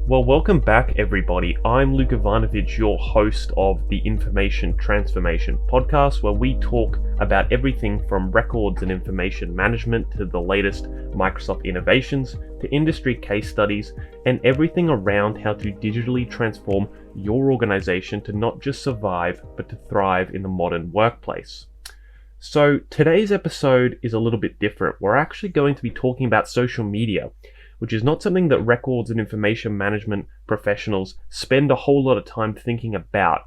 Well, welcome back, everybody. I'm Luke Ivanovich, your host of the Information Transformation podcast, where we talk about everything from records and information management to the latest Microsoft innovations to industry case studies and everything around how to digitally transform your organization to not just survive, but to thrive in the modern workplace. So, today's episode is a little bit different. We're actually going to be talking about social media, which is not something that records and information management professionals spend a whole lot of time thinking about,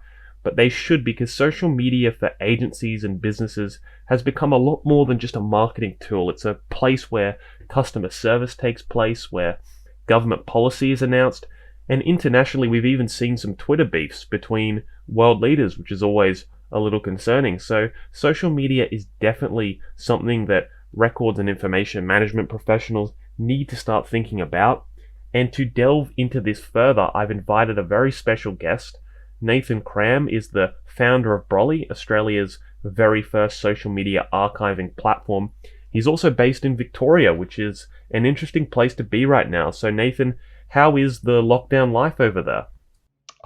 but they should, because social media for agencies and businesses has become a lot more than just a marketing tool. It's a place where customer service takes place, where government policy is announced, and internationally we've even seen some Twitter beefs between world leaders, which is always a little concerning. So social media is definitely something that records and information management professionals need to start thinking about. And to delve into this further, I've invited a very special guest. Nathan Cram is the founder of Brolly, Australia's very first social media archiving platform. He's also based in Victoria, which is an interesting place to be right now. So Nathan, how is the lockdown life over there?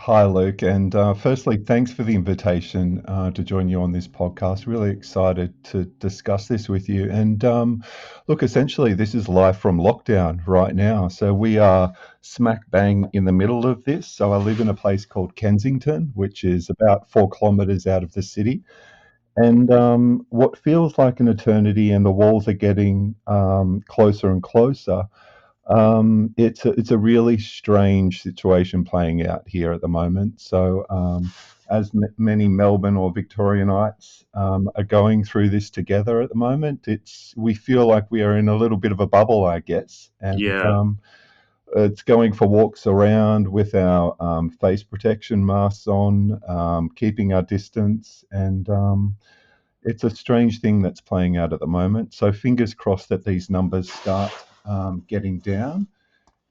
Hi, Luke. And firstly, thanks for the invitation to join you on this podcast. Really excited to discuss this with you. And look, essentially, this is live from lockdown right now. So we are smack bang in the middle of this. So I live in a place called Kensington, which is about 4 kilometres out of the city. And what feels like an eternity, and the walls are getting closer and closer. It's a really strange situation playing out here at the moment. So, as many Melbourne or Victorianites are going through this together at the moment, we feel like we are in a little bit of a bubble, I guess, and Yeah. it's going for walks around with our face protection masks on, keeping our distance, and it's a strange thing that's playing out at the moment. So, fingers crossed that these numbers start getting down,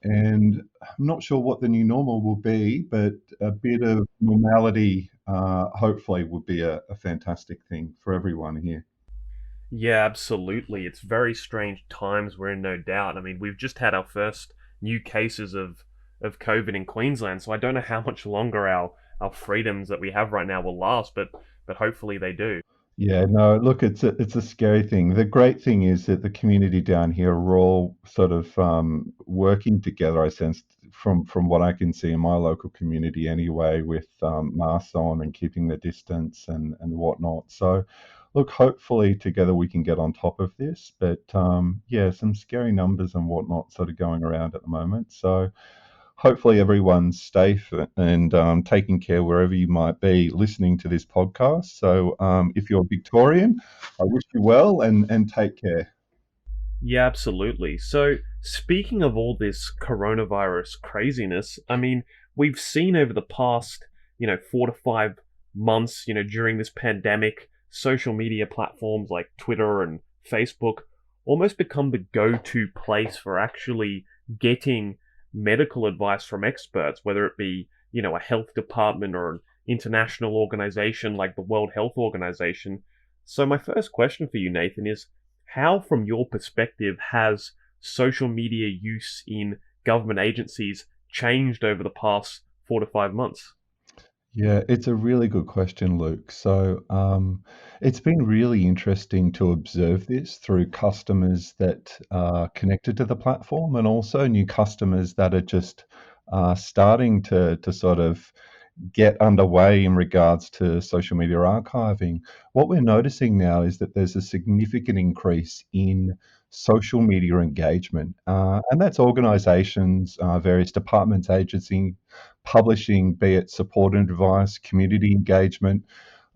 and I'm not sure what the new normal will be, but a bit of normality, hopefully, would be a fantastic thing for everyone here. Yeah, absolutely. It's very strange times we're in, no doubt. I mean, we've just had our first new cases of COVID in Queensland, so I don't know how much longer our freedoms that we have right now will last, but hopefully they do. Yeah, no, look, it's a scary thing. The great thing is that the community down here are all sort of working together. I sense from what I can see in my local community anyway, with masks on and keeping the distance and whatnot. So, look, hopefully together we can get on top of this. But yeah, some scary numbers and whatnot sort of going around at the moment. So hopefully everyone's safe and taking care wherever you might be listening to this podcast. So if you're Victorian, I wish you well and take care. Yeah, absolutely. So, speaking of all this coronavirus craziness, I mean, we've seen over the past, 4 to 5 months, during this pandemic, social media platforms like Twitter and Facebook almost become the go-to place for actually getting medical advice from experts, whether it be, a health department or an international organization like the World Health Organization. So, my first question for you, Nathan, is how, from your perspective, has social media use in government agencies changed over the past 4 to 5 months? Yeah, it's a really good question, Luke. So it's been really interesting to observe this through customers that are connected to the platform, and also new customers that are just starting to sort of get underway in regards to social media archiving. What we're noticing now is that there's a significant increase in social media engagement, and that's organizations, various departments, agencies, publishing, be it support and advice, community engagement,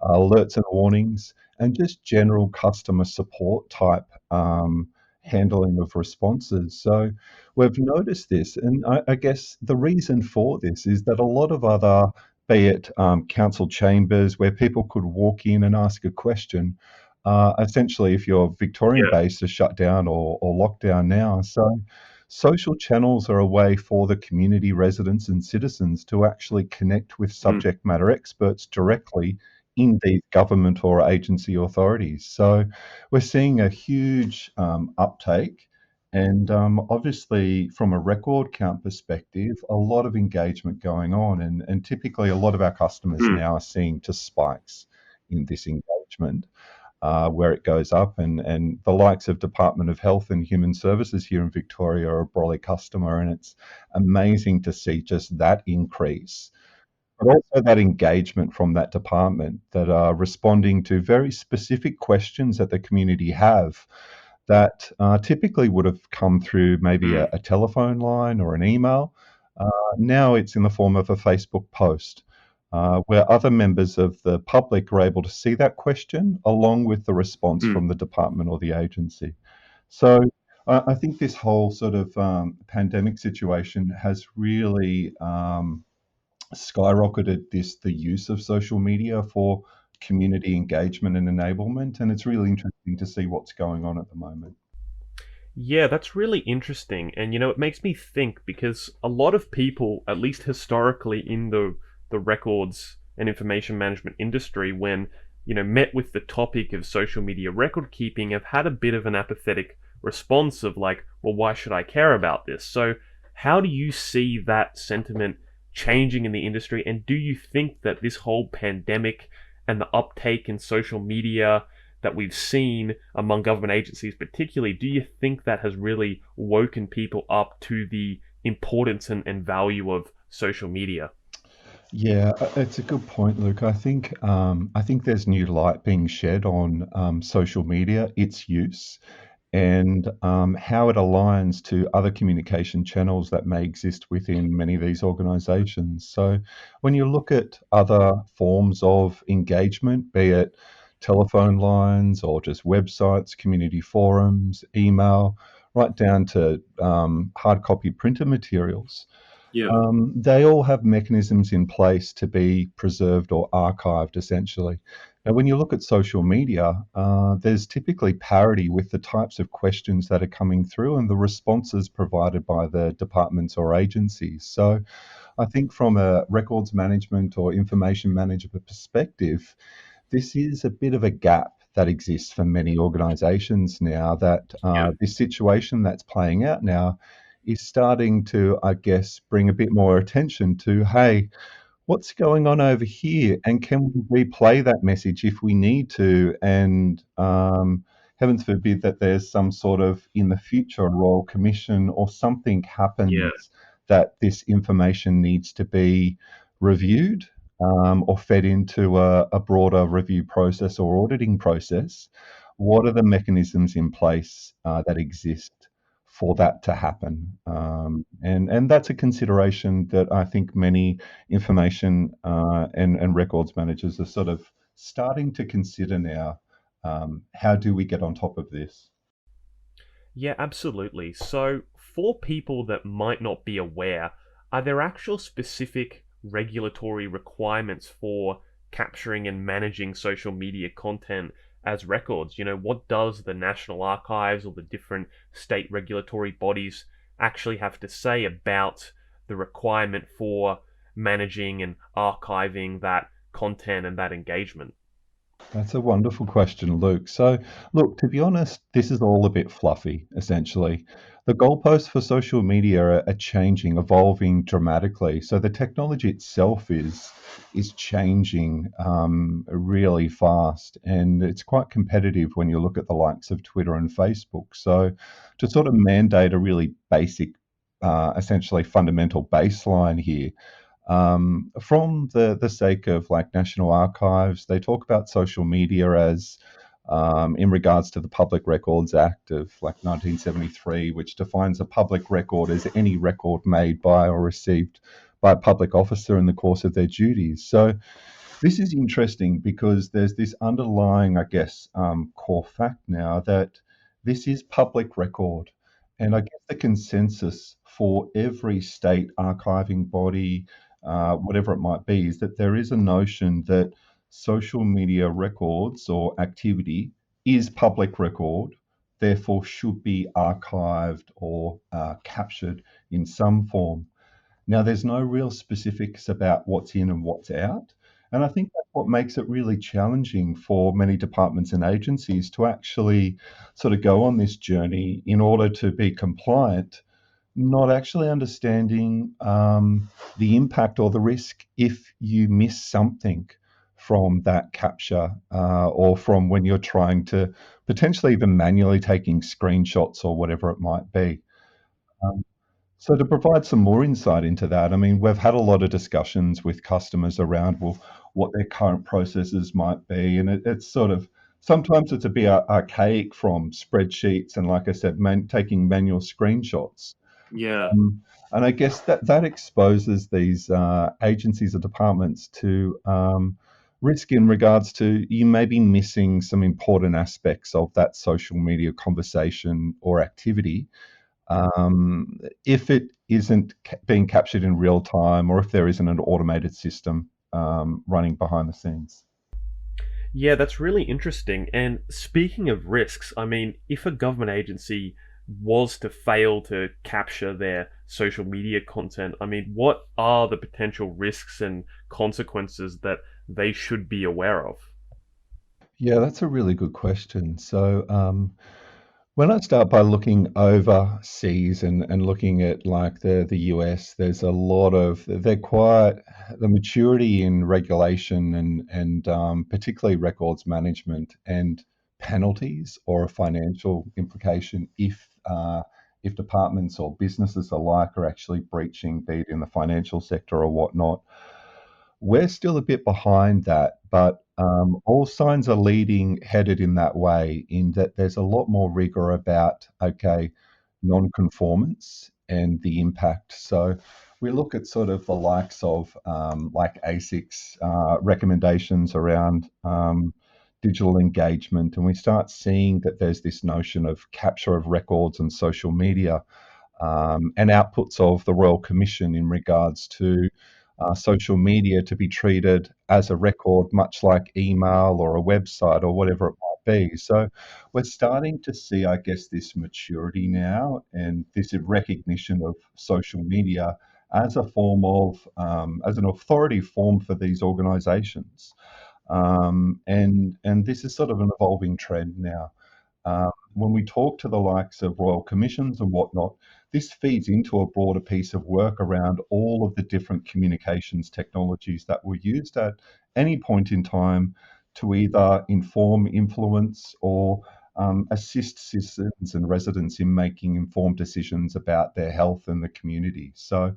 alerts and warnings, and just general customer support type handling of responses. So we've noticed this, and I guess the reason for this is that a lot of other, be it council chambers where people could walk in and ask a question, essentially, if you're Victorian Yeah. based, are shut down or locked down now. So social channels are a way for the community residents and citizens to actually connect with Mm. subject matter experts directly in these government or agency authorities. So we're seeing a huge uptake, And obviously, from a record count perspective, a lot of engagement going on. And typically, a lot of our customers Mm, now are seeing just spikes in this engagement where it goes up. And the likes of Department of Health and Human Services here in Victoria are a Brolly customer. And it's amazing to see just that increase, but also that engagement from that department that are responding to very specific questions that the community have that typically would have come through maybe mm, a telephone line or an email. Now it's in the form of a Facebook post where other members of the public are able to see that question along with the response mm. from the department or the agency. So I think this whole sort of pandemic situation has really skyrocketed the use of social media for community engagement and enablement, and it's really interesting to see what's going on at the moment. Yeah, that's really interesting. And it makes me think because a lot of people, at least historically in the records and information management industry, when, met with the topic of social media record keeping, have had a bit of an apathetic response of like, well, why should I care about this? So, how do you see that sentiment changing in the industry? And do you think that this whole pandemic and the uptake in social media that we've seen among government agencies, particularly, do you think that has really woken people up to the importance and value of social media? Yeah, it's a good point, Luke. I think there's new light being shed on social media, its use, and how it aligns to other communication channels that may exist within many of these organizations. So, when you look at other forms of engagement, be it telephone lines or just websites, community forums, email, right down to hard copy printer materials, Yeah. they all have mechanisms in place to be preserved or archived, essentially. Now, when you look at social media, there's typically parity with the types of questions that are coming through and the responses provided by the departments or agencies. So, I think from a records management or information management perspective, this is a bit of a gap that exists for many organizations now that Yeah. this situation that's playing out now is starting to, I guess, bring a bit more attention to, hey, what's going on over here? And can we replay that message if we need to? And heavens forbid that there's some sort of, in the future, royal commission or something Yeah. happens that this information needs to be reviewed or fed into a broader review process or auditing process. What are the mechanisms in place that exist for that to happen? And that's a consideration that I think many information and records managers are sort of starting to consider now. How do we get on top of this? Yeah, absolutely. So, for people that might not be aware, are there actual specific regulatory requirements for capturing and managing social media content as records? What does the National Archives or the different state regulatory bodies actually have to say about the requirement for managing and archiving that content and that engagement? That's a wonderful question, Luke. So, look, to be honest, this is all a bit fluffy, essentially. The goalposts for social media are changing, evolving dramatically. So the technology itself is changing really fast, and it's quite competitive when you look at the likes of Twitter and Facebook. So to sort of mandate a really basic, essentially fundamental baseline here from the sake of like National Archives, they talk about social media as in regards to the Public Records Act of like 1973, which defines a public record as any record made by or received by a public officer in the course of their duties. So this is interesting because there's this underlying, I guess, core fact now that this is public record. And I guess the consensus for every state archiving body, whatever it might be, is that there is a notion that social media records or activity is public record, therefore should be archived or captured in some form. Now, there's no real specifics about what's in and what's out. And I think that's what makes it really challenging for many departments and agencies to actually sort of go on this journey in order to be compliant, not actually understanding the impact or the risk if you miss something from that capture, or from when you're trying to potentially even manually taking screenshots or whatever it might be. Um, so to provide some more insight into that, I mean, we've had a lot of discussions with customers around, well, what their current processes might be, and it's sort of sometimes it's a bit archaic from spreadsheets and, like I said, taking manual screenshots. Yeah. And I guess that exposes these agencies or departments to risk in regards to you may be missing some important aspects of that social media conversation or activity, um, if it isn't being captured in real time, or if there isn't an automated system running behind the scenes. Yeah, that's really interesting. And speaking of risks, I mean, if a government agency was to fail to capture their social media content, I mean, what are the potential risks and consequences that they should be aware of? Yeah, that's a really good question. So, when I start by looking overseas and looking at like the US, there's a lot of they're quite the maturity in regulation and particularly records management and penalties or a financial implication if departments or businesses alike are actually breaching, be it in the financial sector or whatnot. We're still a bit behind that, but all signs are leading headed in that way, in that there's a lot more rigor about, okay, non-conformance and the impact. So we look at sort of the likes of like ASIC's recommendations around digital engagement, and we start seeing that there's this notion of capture of records and social media, and outputs of the Royal Commission in regards to social media to be treated as a record, much like email or a website or whatever it might be. So we're starting to see, I guess, this maturity now and this recognition of social media as a form of, as an authority form for these organisations. And this is sort of an evolving trend now. When we talk to the likes of royal commissions and whatnot, this feeds into a broader piece of work around all of the different communications technologies that were used at any point in time to either inform, influence, or assist citizens and residents in making informed decisions about their health and the community. So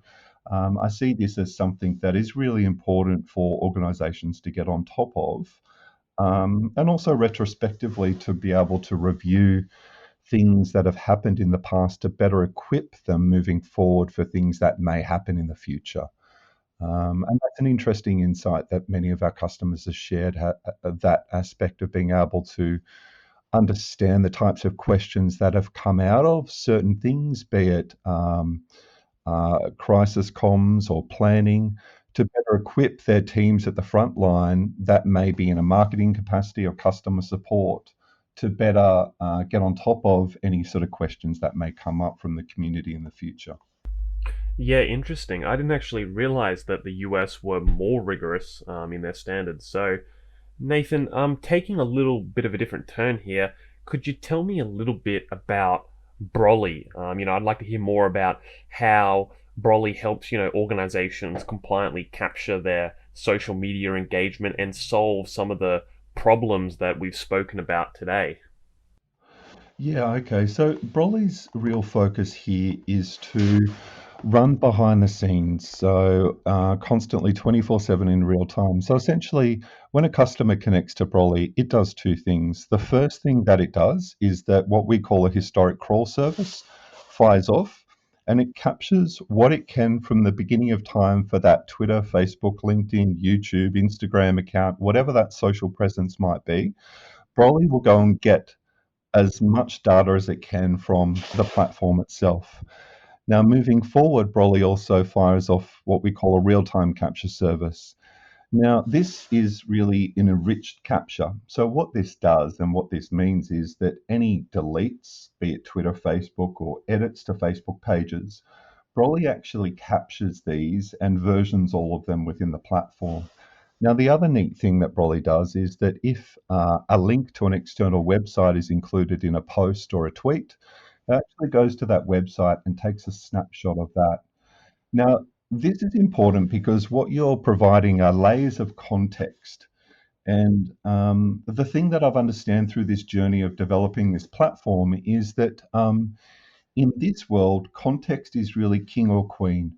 I see this as something that is really important for organisations to get on top of, and also retrospectively to be able to review things that have happened in the past to better equip them moving forward for things that may happen in the future. And that's an interesting insight that many of our customers have shared, that aspect of being able to understand the types of questions that have come out of certain things, be it crisis comms or planning, to better equip their teams at the front line that may be in a marketing capacity or customer support to better get on top of any sort of questions that may come up from the community in the future. Yeah, interesting. I didn't actually realize that the US were more rigorous in their standards. So, Nathan, taking a little bit of a different turn here, could you tell me a little bit about Broly? I'd like to hear more about how Broly helps, organizations compliantly capture their social media engagement and solve some of the problems that we've spoken about today. Yeah, okay. So Broly's real focus here is to run behind the scenes, so constantly 24/7 in real time. So essentially, when a customer connects to Broly, it does two things. The first thing that it does is that what we call a historic crawl service fires off, and it captures what it can from the beginning of time for that Twitter, Facebook, LinkedIn, YouTube, Instagram account, whatever that social presence might be. Broly will go and get as much data as it can from the platform itself. Now, moving forward, Broly also fires off what we call a real time capture service. Now, this is really an enriched capture. So, what this does and what this means is that any deletes, be it Twitter, Facebook, or edits to Facebook pages, Broly actually captures these and versions all of them within the platform. Now, the other neat thing that Brolly does is that if a link to an external website is included in a post or a tweet, it actually goes to that website and takes a snapshot of that. Now, this is important because what you're providing are layers of context. And the thing that I've understand through this journey of developing this platform is that in this world, context is really king or queen.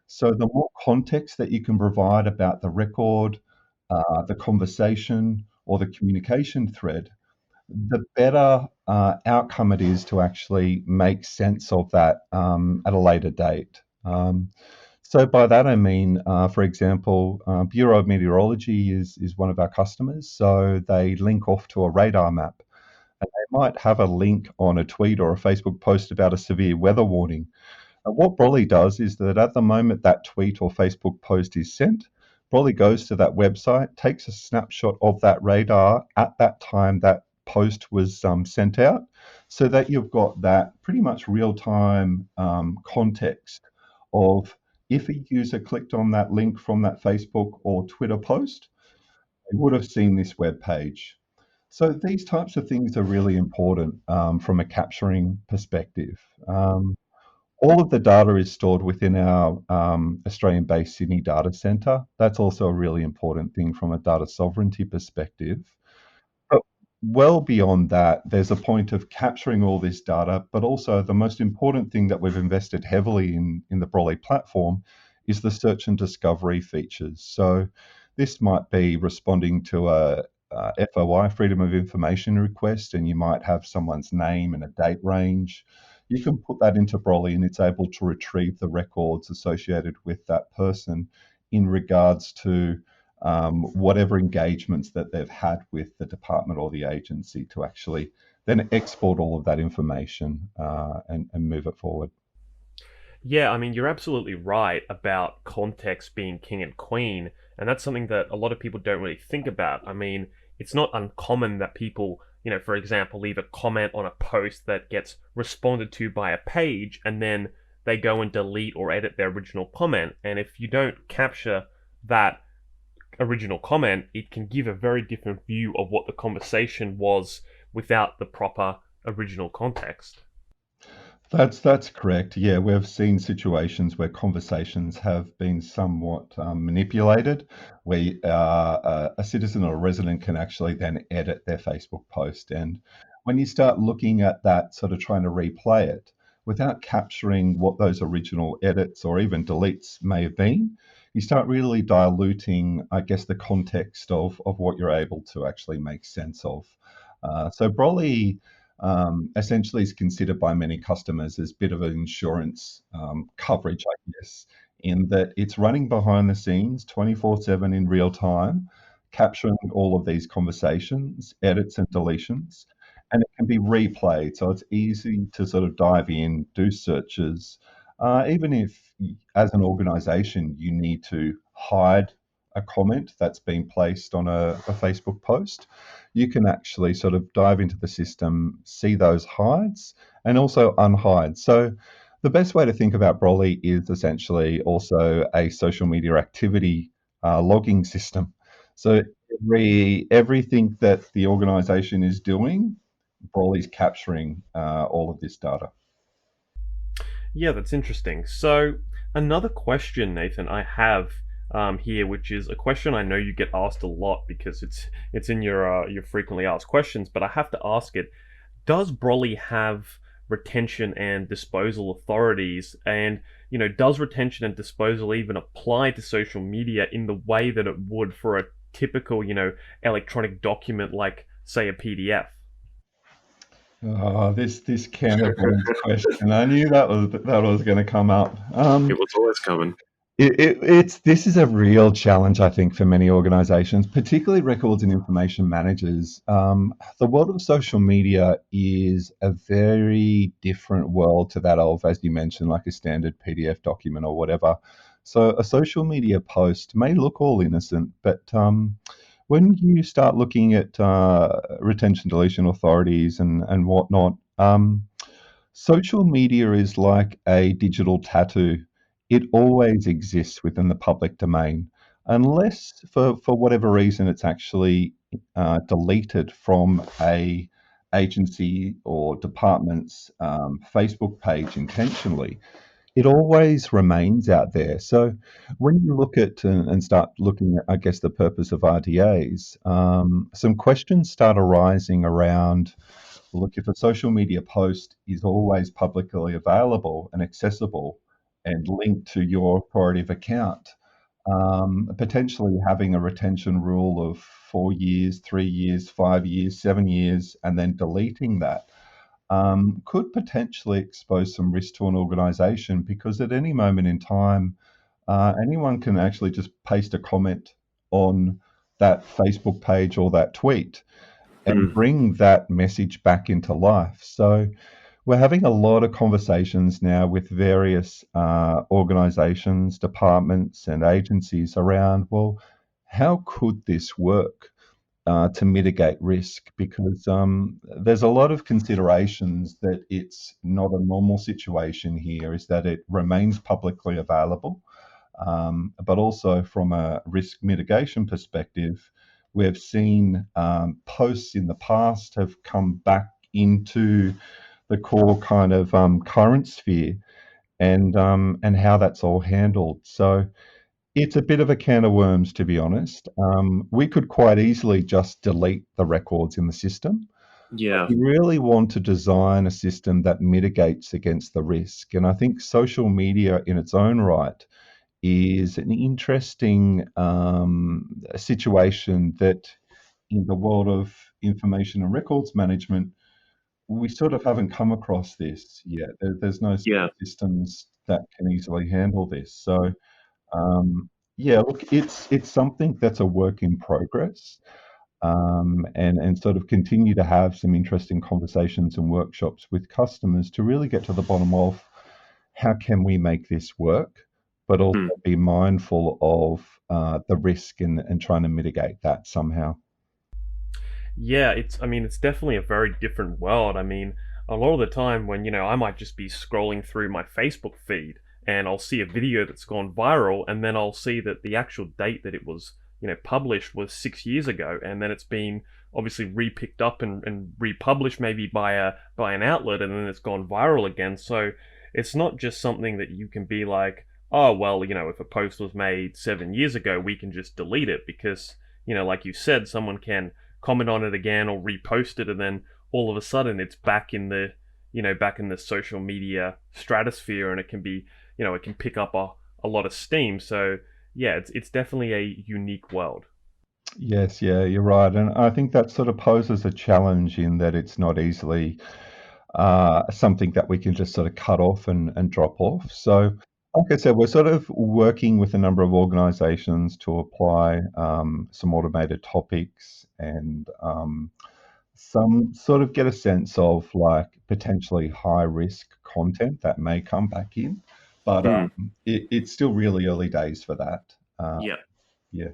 So the more context that you can provide about the record, the conversation, or the communication thread, the better outcome it is to actually make sense of that at a later date. So by that I mean, for example, Bureau of Meteorology is one of our customers. So they link off to a radar map, and they might have a link on a tweet or a Facebook post about a severe weather warning. What Brolly does is that at the moment that tweet or Facebook post is sent, Brolly goes to that website, takes a snapshot of that radar at that time that post was sent out, so that you've got that pretty much real time context of if a user clicked on that link from that Facebook or Twitter post, they would have seen this web page. So these types of things are really important from a capturing perspective. All of the data is stored within our Australian-based Sydney data centre. That's also a really important thing from a data sovereignty perspective. But well beyond that, there's a point of capturing all this data, but also the most important thing that we've invested heavily in the Brolly platform is the search and discovery features. So this might be responding to a FOI, Freedom of Information request, and you might have someone's name and a date range. You can put that into Brolly and it's able to retrieve the records associated with that person in regards to whatever engagements that they've had with the department or the agency to actually then export all of that information and move it forward. Yeah, I mean, you're absolutely right about context being king and queen, and that's something that a lot of people don't really think about. I mean, it's not uncommon that people, for example, leave a comment on a post that gets responded to by a page, and then they go and delete or edit their original comment. And if you don't capture that original comment, it can give a very different view of what the conversation was without the proper original context. That's correct. Yeah, we've seen situations where conversations have been somewhat manipulated, where a citizen or a resident can actually then edit their Facebook post. And when you start looking at that, sort of trying to replay it without capturing what those original edits or even deletes may have been, you start really diluting, I guess, the context of what you're able to actually make sense of. So Broly essentially is considered by many customers as a bit of an insurance coverage, I guess, in that it's running behind the scenes 24/7 in real time, capturing all of these conversations, edits, and deletions. And it can be replayed. So it's easy to sort of dive in, do searches. Even if, as an organization, you need to hide a comment that's been placed on a Facebook post, you can actually sort of dive into the system, see those hides, and also unhide. So the best way to think about Brolly is essentially also a social media activity logging system. So everything that the organization is doing, Brolly's capturing all of this data. Yeah, that's interesting. So, another question, Nathan, I have here, which is a question I know you get asked a lot because it's in your frequently asked questions, but I have to ask it. Does Brolly have retention and disposal authorities? And does retention and disposal even apply to social media in the way that it would for a typical, electronic document like, say, a PDF? Oh, this can of worms question. I knew that was going to come up. It was always coming. It's this is a real challenge, I think, for many organizations, particularly records and information managers. The world of social media is a very different world to that of, as you mentioned, like a standard PDF document or whatever. So a social media post may look all innocent, but when you start looking at retention deletion authorities and whatnot, social media is like a digital tattoo. It always exists within the public domain. unless for whatever reason it's actually deleted from a agency or department's Facebook page intentionally, it always remains out there. So when you look at and start looking at, I guess, the purpose of RDAs, some questions start arising around, look, if a social media post is always publicly available and accessible and linked to your authoritative account, potentially having a retention rule of 4 years, 3 years, 5 years, 7 years, and then deleting that could potentially expose some risk to an organization, because at any moment in time, anyone can actually just paste a comment on that Facebook page or that tweet and Mm. bring that message back into life. So we're having a lot of conversations now with various organizations, departments, and agencies around, well, how could this work to mitigate risk? Because there's a lot of considerations that it's not a normal situation here, is that it remains publicly available. But also from a risk mitigation perspective, we've seen posts in the past have come back into the core kind of current sphere, and how that's all handled. So it's a bit of a can of worms, to be honest. We could quite easily just delete the records in the system. Yeah. We really want to design a system that mitigates against the risk. And I think social media in its own right is an interesting situation that in the world of information and records management, we sort of haven't come across this yet. There's no sort Yeah. of systems that can easily handle this. So yeah, look, it's something that's a work in progress, and sort of continue to have some interesting conversations and workshops with customers to really get to the bottom of how can we make this work, but also Mm. be mindful of the risk and trying to mitigate that somehow. Yeah, I mean, it's definitely a very different world. I mean, a lot of the time when, I might just be scrolling through my Facebook feed and I'll see a video that's gone viral, and then I'll see that the actual date that it was, published was 6 years ago, and then it's been obviously repicked up and republished maybe by an outlet, and then it's gone viral again. So it's not just something that you can be like, oh, well, if a post was made 7 years ago, we can just delete it because, like you said, someone can comment on it again or repost it, and then all of a sudden it's back in the social media stratosphere, and it can be, it can pick up a lot of steam. So yeah, it's definitely a unique world. Yes, yeah, you're right. And I think that sort of poses a challenge in that it's not easily something that we can just sort of cut off and drop off. So, like I said, we're sort of working with a number of organizations to apply some automated topics and some sort of get a sense of like potentially high risk content that may come back in. But Hmm. it's still really early days for that. Uh, Yeah. yeah.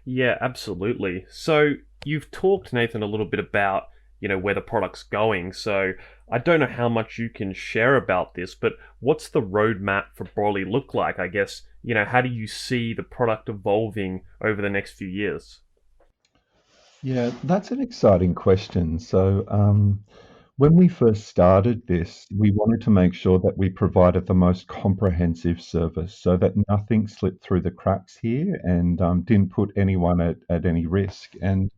Yeah, absolutely. So you've talked, Nathan, a little bit about, where the product's going. So I don't know how much you can share about this, but what's the roadmap for Broadly look like? I guess, how do you see the product evolving over the next few years? Yeah, that's an exciting question. So, when we first started this, we wanted to make sure that we provided the most comprehensive service so that nothing slipped through the cracks here and didn't put anyone at any risk. And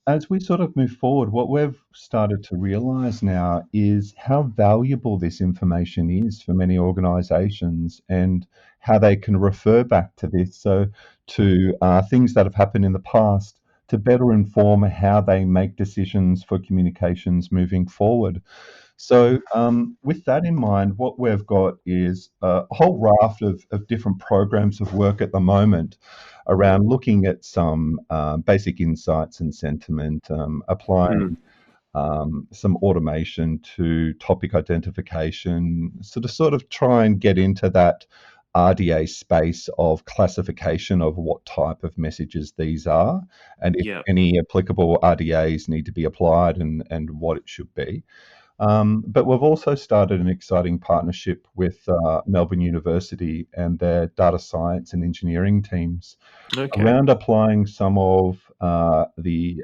as we sort of move forward, what we've started to realize now is how valuable this information is for many organizations and how they can refer back to this. So, to things that have happened in the past to better inform how they make decisions for communications moving forward. So, with that in mind, what we've got is a whole raft of different programs of work at the moment around looking at some basic insights and sentiment, Hmm. applying some automation to topic identification, so to sort of try and get into that RDA space of classification of what type of messages these are, and if Yeah. any applicable RDAs need to be applied and what it should be. But we've also started an exciting partnership with Melbourne University and their data science and engineering teams Okay. around applying some of the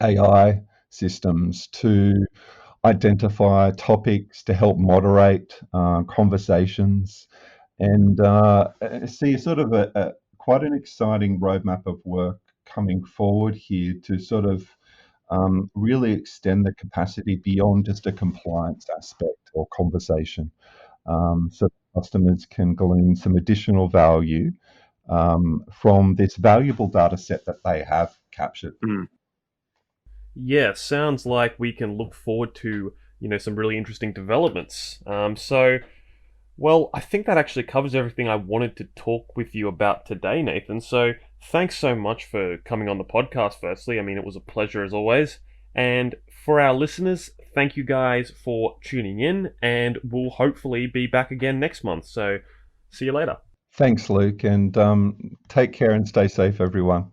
AI systems to identify topics to help moderate conversations and see sort of a quite an exciting roadmap of work coming forward here to sort of really extend the capacity beyond just a compliance aspect or conversation, so customers can glean some additional value from this valuable data set that they have captured. Mm. Yeah, sounds like we can look forward to, some really interesting developments. Well, I think that actually covers everything I wanted to talk with you about today, Nathan. So, thanks so much for coming on the podcast, firstly. I mean, it was a pleasure as always. And for our listeners, thank you guys for tuning in, and we'll hopefully be back again next month. So, see you later. Thanks, Luke, and take care and stay safe, everyone.